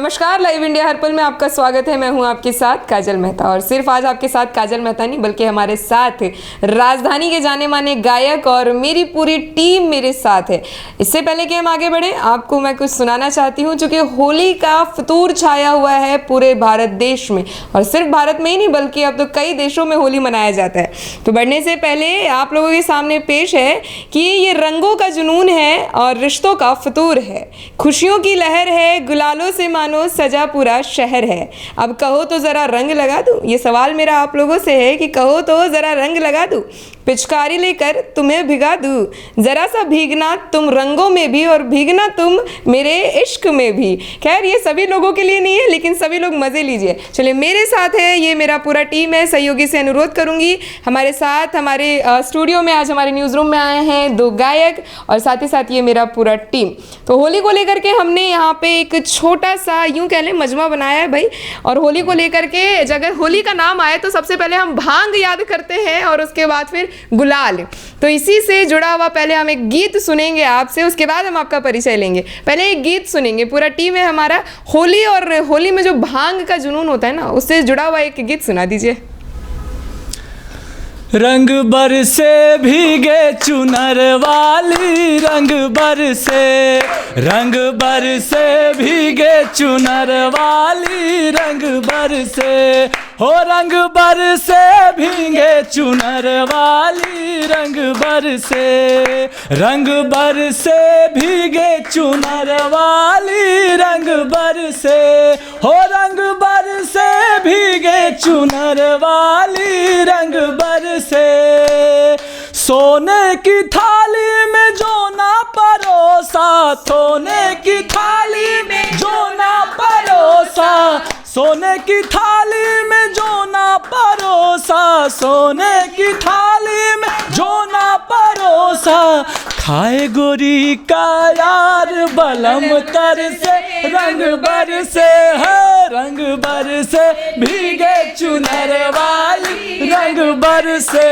नमस्कार, live India हर पल में आपका स्वागत है। मैं हूं आपके साथ काजल मेहता और सिर्फ आज आपके साथ काजल मेहता नहीं बल्कि हमारे साथ राजधानी के जाने माने गायक और मेरी पूरी टीम मेरे साथ है। इससे पहले कि हम आगे बढ़े, आपको मैं कुछ सुनाना चाहती हूं। चूंकि होली का फितूर छाया हुआ है पूरे भारत देश में और सिर्फ भारत में ही नहीं बल्कि अब तो कई देशों में होली मनाया जाता है। तो बढ़ने से पहले आप लोगों के सामने पेश है कि ये रंगों का जुनून है और रिश्तों का फितूर है, खुशियों की लहर है, गुलालों से मानो सजा पूरा शहर है। अब कहो तो जरा रंग लगा दूं, ये सवाल मेरा आप लोगों से है कि कहो तो जरा रंग लगा दूं, पिचकारी लेकर तुम्हें भिगा दूं, जरा सा भीगना तुम रंगों में भी और भीगना तुम मेरे इश्क में भी। खैर ये सभी लोगों के लिए नहीं है लेकिन सभी लोग मजे लीजिए। चलिए मेरे साथ है, ये मेरा पूरा टीम है। सहयोगी से अनुरोध करूंगी, हमारे साथ हमारे स्टूडियो में आज हमारे न्यूज़ रूम में आए हैं दो गायक और साथ ही साथ ये मेरा पूरा टीम। तो होली को लेकर के हमने यहाँ पे एक छोटा सा यूं कह लें मजमा बनाया है भाई। और होली को लेकर के अगर होली का नाम आए तो सबसे पहले हम भांग याद करते हैं और उसके बाद फिर गुलाल। तो इसी से जुड़ा हुआ पहले हम एक गीत सुनेंगे आपसे, उसके बाद हम आपका परिचय लेंगे। पहले एक गीत सुनेंगे, पूरा टीम है हमारा। होली और होली में जो भांग का जुनून होता है ना, उससे जुड़ा हुआ एक गीत सुना दीजिए। रंग बरसे भीगे चुनर वाली, रंग बरसे भीगे चुनर वाली, रंग बरसे हो रंग बरसे भीगे चुनर वाली, रंग बरसे भीगे चुनर वाली, रंग बरसे हो रंग बरसे भीगे चुनर वाली, रंग बरसे सोने की थाली में जो ना परोसा, सोने की थाली में जो ना परोसा, सोने की थाली में जो ना परोसा, सोने की थाली में जो ना परोसा, खाए गोरी का यार बलम तर से, रंग बरसे है रंग बरसे भीगे चुनर वाली, रंग बरसे।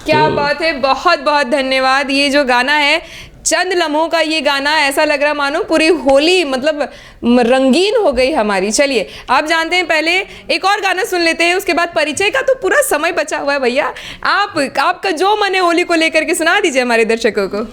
क्या बात है, बहुत बहुत धन्यवाद। ये जो गाना है चंद लम्हों का, ये गाना ऐसा लग रहा मानो पूरी होली मतलब रंगीन हो गई हमारी। चलिए आप जानते हैं, पहले एक और गाना सुन लेते हैं, उसके बाद परिचय का तो पूरा समय बचा हुआ है भैया। आपका जो मन है होली को लेकर के सुना दीजिए हमारे दर्शकों को।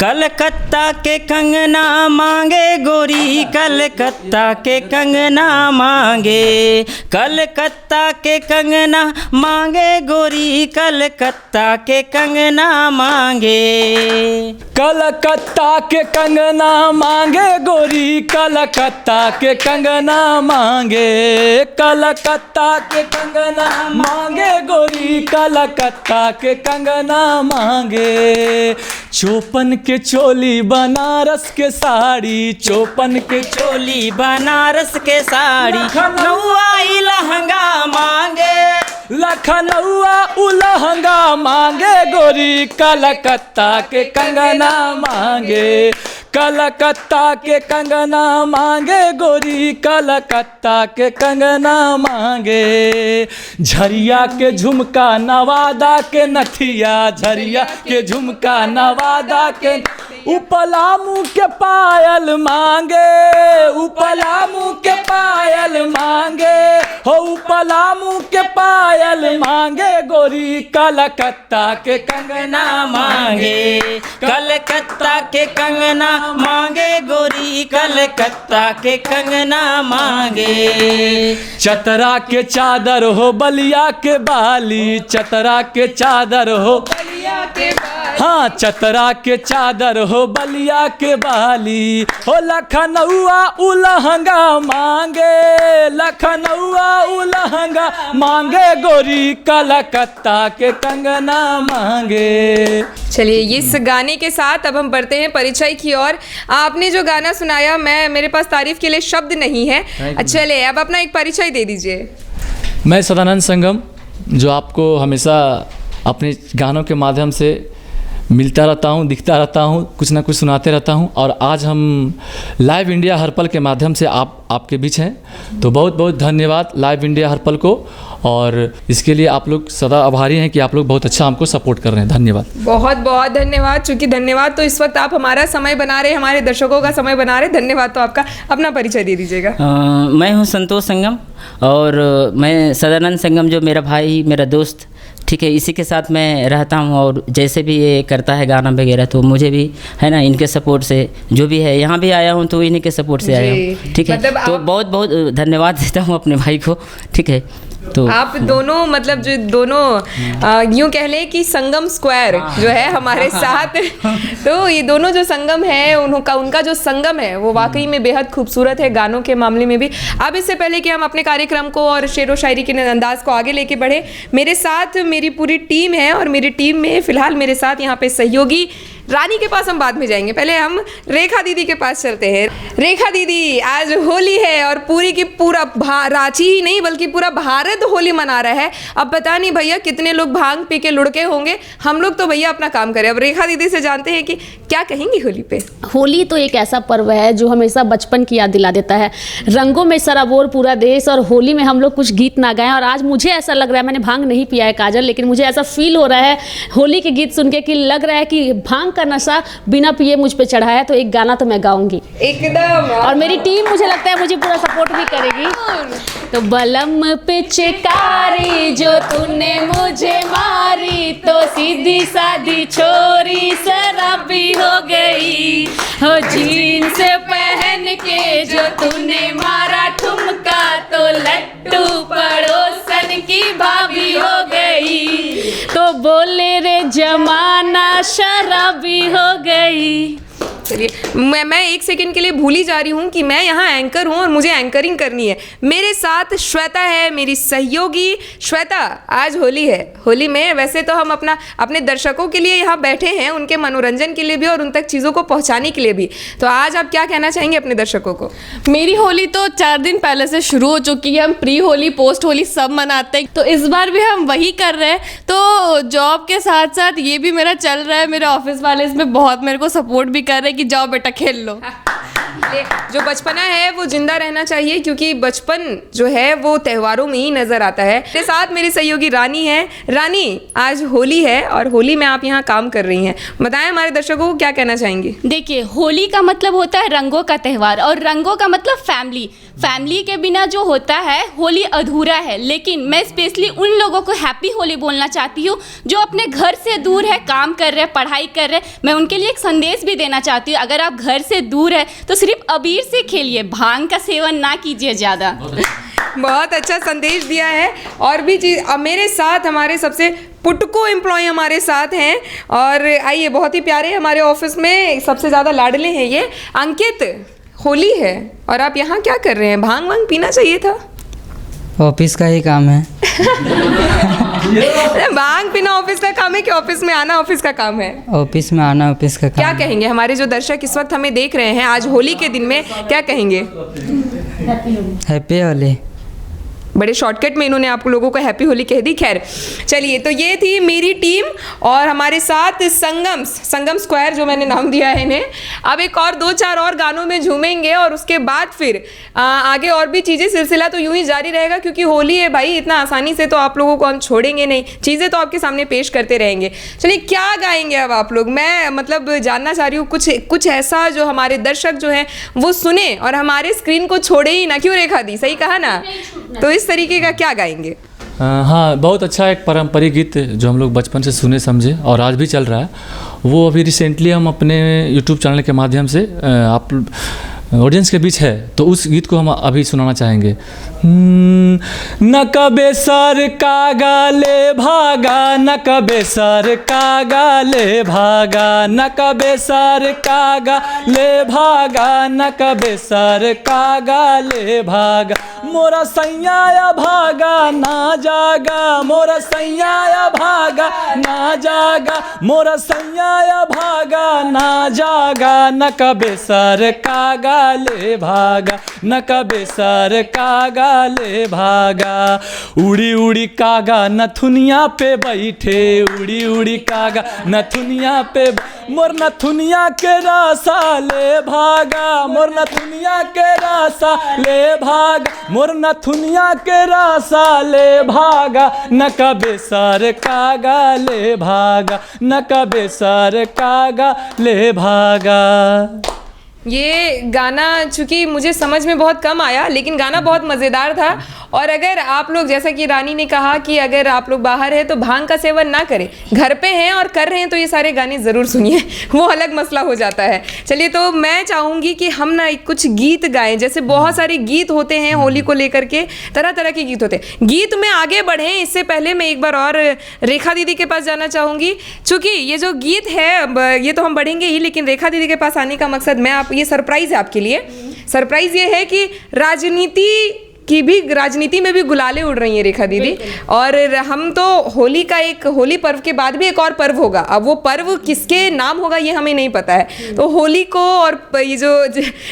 कलकत्ता के कंगना मांगे गोरी, कलकत्ता के कंगना मांगे, कलकत्ता के कंगना मांगे गोरी, कलकत्ता के कंगना मांगे, कलकत्ता के कंगना मांगे गोरी, कलकत्ता के कंगना मांगे, कलकत्ता के कंगना मांगे गोरी, कलकत्ता के कंगना मांगे, चौपन के चोली बनारस के साड़ी, चौपन के चोली बनारस के साड़ी, लखनऊ लहंगा मांगे, लखनऊ लहंगा मांगे गोरी, कलकत्ता के कंगना मांगे, कलकत्ता के कंगना मांगे गोरी, कलकत्ता के कंगना मांगे, झरिया के झुमका नवादा के नथिया, झरिया के झुमका नवादा के, उपलामू के पायल मांगे, उपलामू के पायल मांगे हो, उपलामू के पायल मांगे गोरी, कलकत्ता के कंगना मांगे, कलकत्ता के कंगना मांगे गोरी, कलकत्ता के कंगना मांगे, चतरा के चादर हो बलिया के बाली, चतरा के चादर हो बलिया के बाली, हाँ चतरा के चादर हो बलिया के बाली हो, लखनऊ लहंगा मांगे, लखनऊ लहंगा मांगे गोरी, कलकत्ता के कंगना मांगे। चलिए इस गाने के साथ अब हम बढ़ते हैं परिचय की ओर। आपने जो गाना सुनाया, मेरे पास तारीफ के लिए शब्द नहीं है। चलिए अब अपना एक परिचय दे दीजिए। मैं सदानंद संगम, जो आपको हमेशा अपने गानों के माध्यम से मिलता रहता हूँ, दिखता रहता हूँ, कुछ ना कुछ सुनाते रहता हूँ। और आज हम लाइव इंडिया हर पल के माध्यम से आपके बीच हैं, तो बहुत बहुत धन्यवाद लाइव इंडिया हर पल को। और इसके लिए आप लोग सदा आभारी हैं कि आप लोग बहुत अच्छा हमको सपोर्ट कर रहे हैं। धन्यवाद, बहुत बहुत धन्यवाद। चूँकि धन्यवाद तो इस वक्त आप हमारा समय बना रहे, हमारे दर्शकों का समय बना रहे, धन्यवाद तो आपका। अपना परिचय दे दीजिएगा। मैं हूँ संतोष संगम, और मैं सदानंद संगम जो मेरा भाई, मेरा दोस्त, ठीक है, इसी के साथ मैं रहता हूँ। और जैसे भी ये करता है गाना वगैरह, तो मुझे भी है ना, इनके सपोर्ट से जो भी है, यहाँ भी आया हूँ तो इन्हीं के सपोर्ट से आया हूँ, ठीक है। मतलब तो बहुत बहुत धन्यवाद देता हूँ अपने भाई को, ठीक है। तो आप दोनों मतलब जो दोनों यूँ कह लें कि संगम स्क्वायर जो है हमारे साथ, तो ये दोनों जो संगम है उनका जो संगम है वो वाकई में बेहद खूबसूरत है, गानों के मामले में भी। अब इससे पहले कि हम अपने कार्यक्रम को और शेरो शायरी के अंदाज को आगे लेके बढ़े, मेरे साथ मेरी पूरी टीम है, और मेरी टीम में फ़िलहाल मेरे साथ यहाँ पे सहयोगी रानी के पास हम बाद में जाएंगे, पहले हम रेखा दीदी के पास चलते हैं। रेखा दीदी, आज होली है और पूरी की पूरा रांची ही नहीं बल्कि पूरा भारत होली मना रहा है। अब पता नहीं भैया कितने लोग भांग पी के लुढ़के होंगे, हम लोग तो भैया अपना काम करें। अब रेखा दीदी से जानते हैं कि क्या कहेंगी होली पे। होली तो एक ऐसा पर्व है जो हमेशा बचपन की याद दिला देता है। रंगों में सराबोर पूरा देश, और होली में हम लोग कुछ गीत ना गाएं। और आज मुझे ऐसा लग रहा है, मैंने भांग नहीं पिया है काजल, लेकिन मुझे ऐसा फील हो रहा है होली के गीत सुन के कि लग रहा है कि भांग का नशा बिना पिए मुझ पे चढ़ा है। तो एक गाना तो मैं गाऊंगी एकदम, और मेरी टीम मुझे लगता है मुझे पूरा सपोर्ट भी करेगी। तो बलम पे चिकारी जो तूने मुझे मारी, तो सीधी सादी छोरी शराबी हो गई। हो जीन्स पहन के जो तूने मारा ठुमका, तो लट्टू पड़ोसन की भाभी हो गई। तो बोले रे जमाना शराबी हो गई। चलिए, मैं एक सेकंड के लिए भूल ही जा रही हूँ कि मैं यहाँ एंकर हूँ और मुझे एंकरिंग करनी है। मेरे साथ श्वेता है, मेरी सहयोगी। श्वेता, आज होली है, होली में वैसे तो हम अपने दर्शकों के लिए यहाँ बैठे हैं, उनके मनोरंजन के लिए भी और उन तक चीज़ों को पहुँचाने के लिए भी। तो आज आप क्या कहना चाहेंगे अपने दर्शकों को? मेरी होली तो 4 दिन पहले से शुरू हो चुकी है। हम प्री होली, पोस्ट होली सब मनाते हैं, तो इस बार भी हम वही कर रहे हैं। तो जॉब के साथ साथ ये भी मेरा चल रहा है। मेरे ऑफिस वाले इसमें बहुत मेरे को सपोर्ट भी कर रहे हैं कि जाओ बेटा खेल लो। जो बचपना है वो जिंदा रहना चाहिए, क्योंकि बचपन जो है वो त्योहारों में ही नजर आता है। मेरे साथ मेरी सहयोगी रानी है। रानी, आज होली है और होली में आप यहाँ काम कर रही हैं, बताएं हमारे दर्शकों को क्या कहना चाहेंगी? देखिए, होली का मतलब होता है रंगों का त्यौहार, और रंगों का मतलब फैमिली। फैमिली के बिना जो होता है होली अधूरा है। लेकिन मैं स्पेशली उन लोगों को हैप्पी होली बोलना चाहती हूँ जो अपने घर से दूर है, काम कर रहे हैं, पढ़ाई कर रहे हैं। मैं उनके लिए एक संदेश भी देना चाहती हूँ, अगर आप घर से दूर है तो सिर्फ अबीर से खेलिए, भांग का सेवन ना कीजिए ज़्यादा। बहुत अच्छा संदेश दिया है। और भी चीज़, मेरे साथ हमारे सबसे पुटको एम्प्लॉय हमारे साथ हैं, और आइए, बहुत ही प्यारे हमारे ऑफिस में सबसे ज़्यादा लाडले हैं ये। अंकित, होली है और आप यहाँ क्या कर रहे हैं? भांग वांग पीना चाहिए था। ऑफिस का ही काम है। भांग पीना ऑफिस का काम है कि ऑफिस में आना ऑफिस का काम है? ऑफिस में आना ऑफिस का काम। क्या कहेंगे हमारे जो दर्शक इस वक्त हमें देख रहे हैं आज होली के दिन में, क्या कहेंगे? हैप्पी होली। बड़े शॉर्टकट में इन्होंने आप लोगों को हैप्पी होली कह दी। खैर चलिए, तो ये थी मेरी टीम और हमारे साथ संगम स्क्वायर जो मैंने नाम दिया है इन्हें। अब एक और 2-4 और गानों में झूमेंगे और उसके बाद फिर आगे और भी चीज़ें, सिलसिला तो यूं ही जारी रहेगा, क्योंकि होली है भाई, इतना आसानी से तो आप लोगों को हम छोड़ेंगे नहीं, चीज़ें तो आपके सामने पेश करते रहेंगे। चलिए, क्या गाएंगे अब आप लोग? मैं मतलब जानना चाह रही हूँ कुछ ऐसा जो हमारे दर्शक जो हैं वो सुने और हमारे स्क्रीन को छोड़े ही ना। क्यों रेखा दी, सही कहा ना? तो इस तरीके का क्या गाएंगे? हाँ, बहुत अच्छा एक पारंपरिक गीत जो हम लोग बचपन से सुने समझे और आज भी चल रहा है, वो अभी रिसेंटली हम अपने यूट्यूब चैनल के माध्यम से आप ऑडियंस के बीच है, तो उस गीत को हम अभी सुनाना चाहेंगे। न कबे सर का गाले भागा, न कबे सर का गाले भागा, न कबे सर का गाले भागा, न कबे सर का गाले भागा। मोरा सैया भागा ना जागा, मोरा सैया भागा ना जागा, मोरा सैया भागा जागा ना जागा, न कबे सर कागा ले भागा, न कबे सर कागा ले भागा। उड़ी उड़ी कागा नथुनिया पे बैठे, उड़ी उड़ी कागा नथुनिया पे, मोर नथुनिया के रासा ले भागा, मोर नथुनिया के रासा ले भागा, मोर नथुनिया के रासा ले भागा, न कबे सर कागा ले भागा, न कबे सर कागा ले भागा। ये गाना चूंकि मुझे समझ में बहुत कम आया, लेकिन गाना बहुत मज़ेदार था। और अगर आप लोग, जैसा कि रानी ने कहा कि अगर आप लोग बाहर हैं तो भांग का सेवन ना करें, घर पे हैं और कर रहे हैं तो ये सारे गाने ज़रूर सुनिए, वो अलग मसला हो जाता है। चलिए, तो मैं चाहूँगी कि हम ना कुछ गीत गाएं। जैसे बहुत सारे गीत होते हैं होली को लेकर के, तरह तरह के गीत होते हैं। गीत में आगे बढ़ें इससे पहले मैं एक बार और रेखा दीदी के पास जाना चाहूँगी। चूँकि ये जो गीत है ये तो हम बढ़ेंगे ही, लेकिन रेखा दीदी के पास आने का मकसद, मैं आप, ये सरप्राइज़ है आपके लिए। सरप्राइज़ ये है कि राजनीति में भी गुलालें उड़ रही हैं रेखा दीदी। और हम तो होली पर्व के बाद भी एक और पर्व होगा। अब वो पर्व किसके नाम होगा ये हमें नहीं पता है। तो होली को और ये जो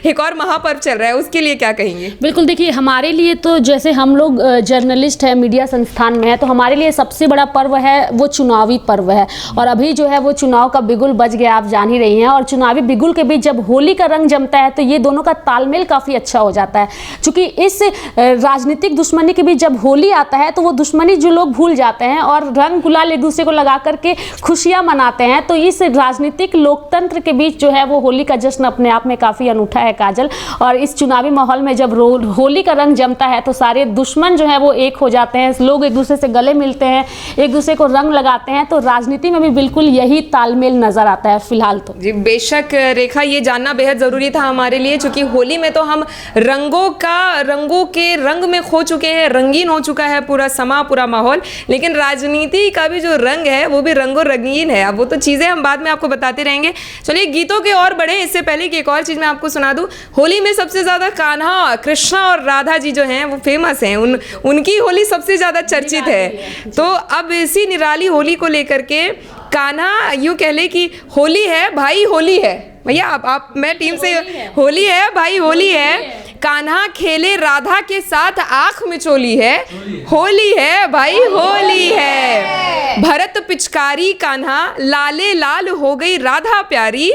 एक और महापर्व चल रहा है उसके लिए क्या कहेंगे? बिल्कुल, देखिए हमारे लिए तो जैसे हम लोग जर्नलिस्ट हैं, मीडिया संस्थान में है, तो हमारे लिए सबसे बड़ा पर्व है वो चुनावी पर्व है। और अभी जो है वो चुनाव का बिगुल बज गया, आप जान ही रही हैं। और चुनावी बिगुल के बीच जब होली का रंग जमता है तो ये दोनों का तालमेल काफ़ी अच्छा हो जाता है। चूँकि इस राजनीतिक दुश्मनी के बीच जब होली आता है तो वो दुश्मनी जो लोग भूल जाते हैं और रंग गुलाल एक दूसरे को लगा करके खुशियां मनाते हैं। तो इस राजनीतिक लोकतंत्र के बीच जो है वो होली का जश्न अपने आप में काफ़ी अनूठा है काजल। और इस चुनावी माहौल में जब होली का रंग जमता है तो सारे दुश्मन जो है वो एक हो जाते हैं, लोग एक दूसरे से गले मिलते हैं, एक दूसरे को रंग लगाते हैं। तो राजनीति में भी बिल्कुल यही तालमेल नजर आता है फिलहाल तो। जी बेशक रेखा, ये जानना बेहद ज़रूरी था हमारे लिए, क्योंकि होली में तो हम रंगों के रंग में खो चुके हैं, रंगीन हो चुका है पूरा समा, पूरा माहौल। लेकिन राजनीति का भी जो रंग है वो भी रंगो रंगीन है। अब वो तो चीज़ें हम बाद में आपको बताते रहेंगे। चलिए गीतों के और बढ़े, इससे पहले कि एक और चीज़ मैं आपको सुना दूं। होली में सबसे ज़्यादा कान्हा, कृष्णा और राधा जी जो हैं वो फेमस हैं, उनकी होली सबसे ज़्यादा चर्चित है। तो अब इसी निराली होली को लेकर के कान्हा यूँ कह ले कि होली है भाई होली है, भैया आप मैं टीम से, होली है भाई होली है, कान्हा खेले राधा के साथ आंख मिचोली है, होली है भाई होली है। भरत पिचकारी कान्हा लाले लाल हो गई राधा प्यारी,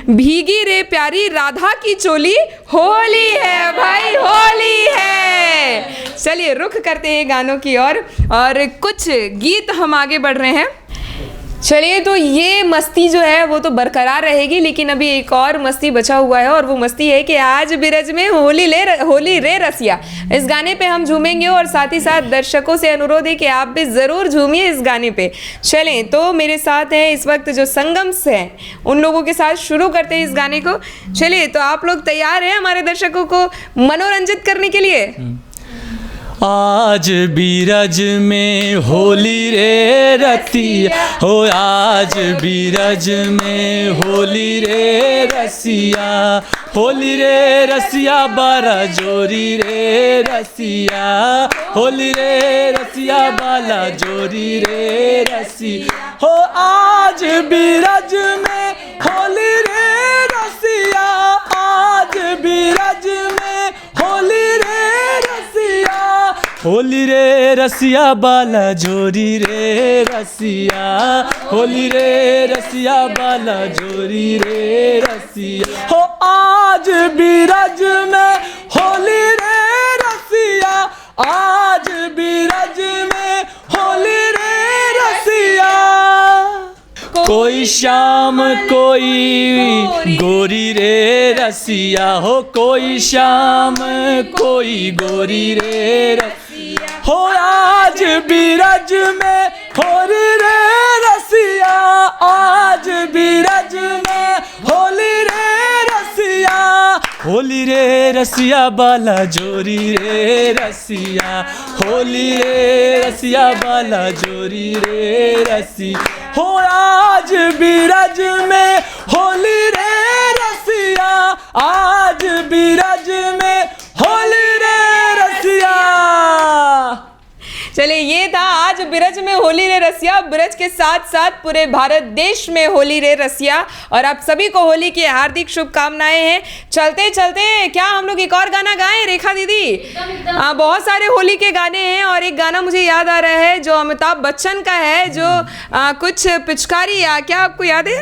भीगी रे प्यारी राधा की चोली, होली है भाई होली है। चलिए रुख करते हैं गानों की और कुछ गीत हम आगे बढ़ रहे हैं। चलिए, तो ये मस्ती जो है वो तो बरकरार रहेगी, लेकिन अभी एक और मस्ती बचा हुआ है और वो मस्ती है कि आज बिरज में होली रे रसिया। इस गाने पे हम झूमेंगे और साथ ही साथ दर्शकों से अनुरोध है कि आप भी ज़रूर झूमिए इस गाने पे। चलें, तो मेरे साथ हैं इस वक्त जो संगम्स हैं, उन लोगों के साथ शुरू करते हैं इस गाने को। चलिए, तो आप लोग तैयार हैं हमारे दर्शकों को मनोरंजित करने के लिए? आज बीरज में होली रे रतिया हो, आज बीरज में होली रे रसिया, होली रे रसिया बारा जोरी रे रसिया, होली रे रसिया बाला जोरी रे रसिया हो। आज बीरज में होली रे रसिया, आज बीरज में होली रे रसिया, होली रे रसिया बाला जोरी रे रसिया, होली रे रसिया बाला जोरी रे रसिया हो। आज बीरज में होली रे रसिया, आज बीरज में होली रे रसिया। कोई श्याम कोई गोरी रे रसिया हो, कोई श्याम कोई गोरी रे रसिया हो। आज बीरज में होली रे रसिया, आज बीरज में होली रे रसिया, होली रे रसिया बाला जोरी रे रसिया, होली रे रसिया बाला जोरी रे रसिया हो। आज बीरज में होली रे रसिया, आज बीरज में होली रे रसिया। चलिए, ये था आज ब्रज में होली रे रसिया, ब्रज के साथ साथ पूरे भारत देश में होली रे रसिया, और आप सभी को होली की हार्दिक शुभकामनाएं हैं। चलते चलते क्या हम लोग एक और गाना गाएं रेखा दीदी? बहुत सारे होली के गाने हैं और एक गाना मुझे याद आ रहा है जो अमिताभ बच्चन का है, जो कुछ पिचकारी या क्या आपको याद है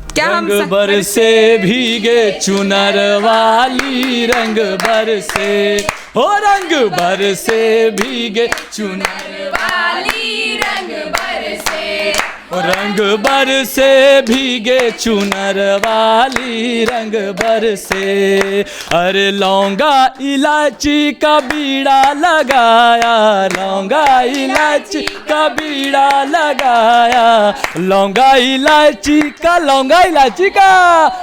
क्या? रंग बरसे भीगे चुनर वाली, रंग बरसे, हो रंग बरसे भीगे चुनर वाली, रंग बरसे, रंग बरसे भीगे चुनर वाली, रंग बरसे। अरे लौंगा इलायची का बीड़ा लगाया, लौंगा इलायची का बीड़ा लगाया, लौंगा इलायची का, लौंगा इलायची का,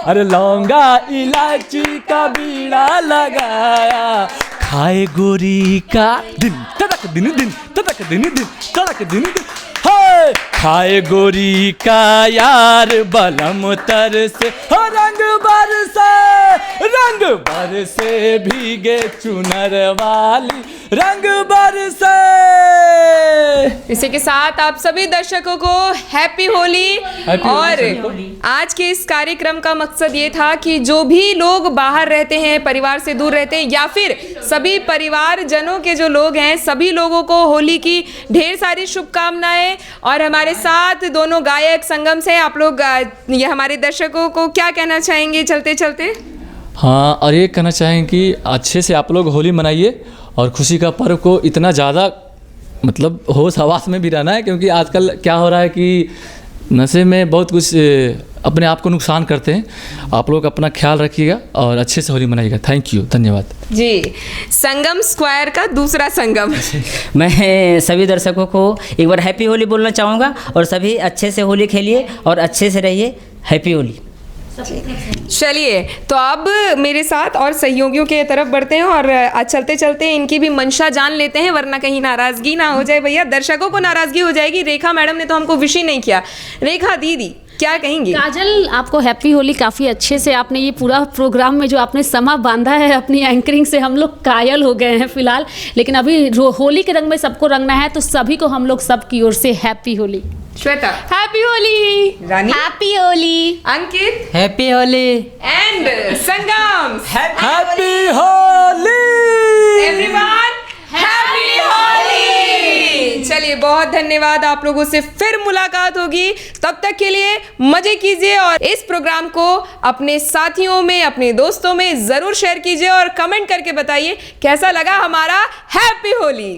अरे लौंगा इलायची का बीड़ा लगाया। खाए गोरी का दिन तड़क दिन दिन, तड़क दिन दिन, तड़क दिन दिन, हाय खाए गोरी का यार बलम तरसे, हो रंग बरसे, रंग बरसे भीगे चुनर वाली, रंग बरसे। इसी के साथ आप सभी दर्शकों को हैप्पी होली। और आज के इस कार्यक्रम का मकसद ये था कि जो भी लोग बाहर रहते हैं, परिवार से दूर रहते हैं, या फिर सभी परिवारजनों के जो लोग हैं, सभी लोगों को होली की ढेर सारी शुभकामनाएं। और हमारे साथ दोनों गायक संगम से आप लोग ये हमारे दर्शकों को क्या कहना चाहेंगे चलते चलते? हाँ, और ये कहना चाहेंगे कि अच्छे से आप लोग होली मनाइए और खुशी का पर्व को इतना ज़्यादा मतलब होश हवास में भी रहना है, क्योंकि आजकल क्या हो रहा है कि नशे में बहुत कुछ अपने आप को नुकसान करते हैं। आप लोग अपना ख्याल रखिएगा और अच्छे से होली मनाइएगा। थैंक यू, धन्यवाद जी। संगम स्क्वायर का दूसरा संगम। मैं सभी दर्शकों को एक बार हैप्पी होली बोलना चाहूँगा, और सभी अच्छे से होली खेलिए और अच्छे से रहिए। हैप्पी होली। चलिए, तो अब मेरे साथ और सहयोगियों के तरफ बढ़ते हैं और चलते चलते इनकी भी मंशा जान लेते हैं, वरना कहीं नाराज़गी ना हो जाए भैया, दर्शकों को नाराज़गी हो जाएगी। रेखा मैडम ने तो हमको विश ही नहीं किया। रेखा दीदी क्या कहेंगी? काजल, आपको हैप्पी होली। काफ़ी अच्छे से आपने ये पूरा प्रोग्राम में जो आपने समा बांधा है अपनी एंकरिंग से, हम लोग कायल हो गए हैं फिलहाल। लेकिन अभी होली के रंग में सबको रंगना है, तो सभी को हम लोग सब की ओर से happy Holi. Shweta happy Holi. Rani happy Holi. Ankit happy Holi. And Sangam happy Holi everyone, happy Holi. चलिए, बहुत धन्यवाद। आप लोगों से फिर मुलाकात होगी, तब तक के लिए मजे कीजिए और इस प्रोग्राम को अपने साथियों में, अपने दोस्तों में जरूर शेयर कीजिए और कमेंट करके बताइए कैसा लगा हमारा हैप्पी होली।